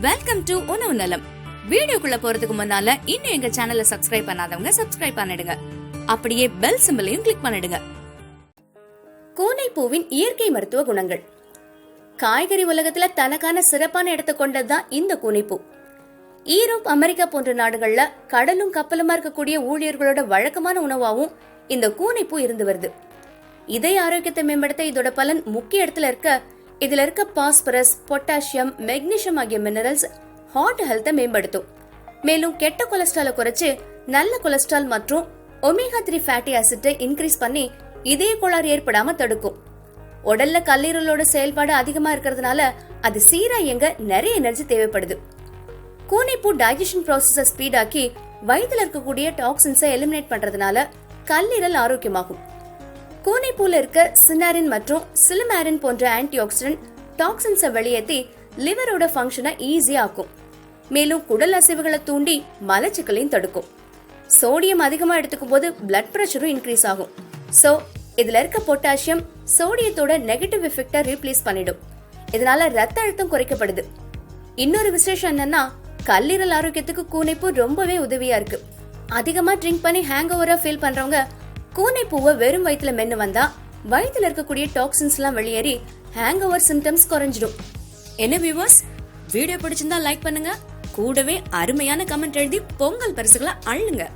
Welcome to உணவு நலம். வீடியோக்குள்ள போறதுக்கு முன்னால இன்னும் எங்க சேனலை சப்ஸ்கிரைப் பண்ணாதவங்க சப்ஸ்கிரைப் பண்ணிடுங்க. அப்படியே பெல் சிம்பலையும் கிளிக் பண்ணிடுங்க. கூனைப்பூவின் இயற்கை மருத்துவ குணங்கள். காய்கறி உலகத்துல தனக்கான சிறப்பான இடத்தை கொண்டதுதான் இந்த கூனைப்பூ. ஈரோப், அமெரிக்கா போன்ற நாடுகள்ல கடலும் கப்பலுமா இருக்கக்கூடிய ஊழியர்களோட வழக்கமான உணவாவும் இந்த கூனைப்பூ இருந்து வருது. இதய ஆரோக்கியத்தை மேம்படுத்த இதோட பலன் முக்கிய இடத்துல இருக்க. இதுல இருக்க பாஸ்பரஸ், பொட்டாசியம், மெக்னீசியம் ஆகிய மினரல்ஸ் ஹார்ட் ஹெல்த்தை மேம்படுத்தும். மேலும் கெட்ட கொலஸ்ட்ராலை குறைச்சு நல்ல கொலஸ்ட்ரால் மற்றும் ஒமேகா 3 ஃபேட்டி ஆசிட்டை இன்க்ரீஸ் பண்ணி இதய கோளாறு ஏற்படாம தடுக்கும். உடல்ல கல்லீரலோட செயல்பாடு அதிகமா இருக்கிறதுனால அது சீரா இயங்க நிறைய எனர்ஜி தேவைப்படுது. கூனைப்பூ டைஜஷன் ப்ராசஸை ஸ்பீடாக்கி வயிற்றுல இருக்கக்கூடிய டாக்ஸின்ஸை எலிமினேட் பண்றதுனால கல்லீரல் ஆரோக்கியமாகும். கூனைப்பூல இருக்க சினாரின் மற்றும் சிலிமாரின் போன்ற ஆன்டி ஆக்சிடென்ட் டாக்ஸின்ஸை வெளியேற்றி லிவரோட ஃபங்க்ஷனை ஈஸியா ஆக்கும். மேலும் குடல் அசைவுகளை தூண்டி மலச்சிக்கலையும் தடுக்கும். சோடியம் அதிகமா எடுத்துக்கும் போது பிளட் பிரஷரும் இன்க்ரீஸ் ஆகும். சோ இதுல இருக்க பொட்டாசியம் சோடியத்தோட நெகட்டிவ் எஃபெக்டை ரீப்ளேஸ் பண்ணிடும். இதனால ரத்த அழுத்தம் குறைக்கப்படுது. இன்னொரு விசேஷம் என்னன்னா, கல்லீரல் ஆரோக்கியத்துக்கு கூனைப்பூ ரொம்பவே உதவியா இருக்கு. அதிகமா ட்ரிங்க் பண்ணி ஹேங் ஓவரா ஃபீல் பண்றவங்க கூனைப்பூவை வெறும் வயிற்றுல மென்னு வந்தா வயிற்றுல இருக்கக்கூடிய டாக்ஸின்ஸ் எல்லாம் வெளியேறி ஹேங் ஓவர் சிம்டம்ஸ் குறைஞ்சிடும். என்ன வியூவர்ஸ், வீடியோ பிடிச்சிருந்தா லைக் பண்ணுங்க. கூடவே அருமையான கமெண்ட் எழுதி பொங்கல் பரிசுகளை அள்ளுங்க.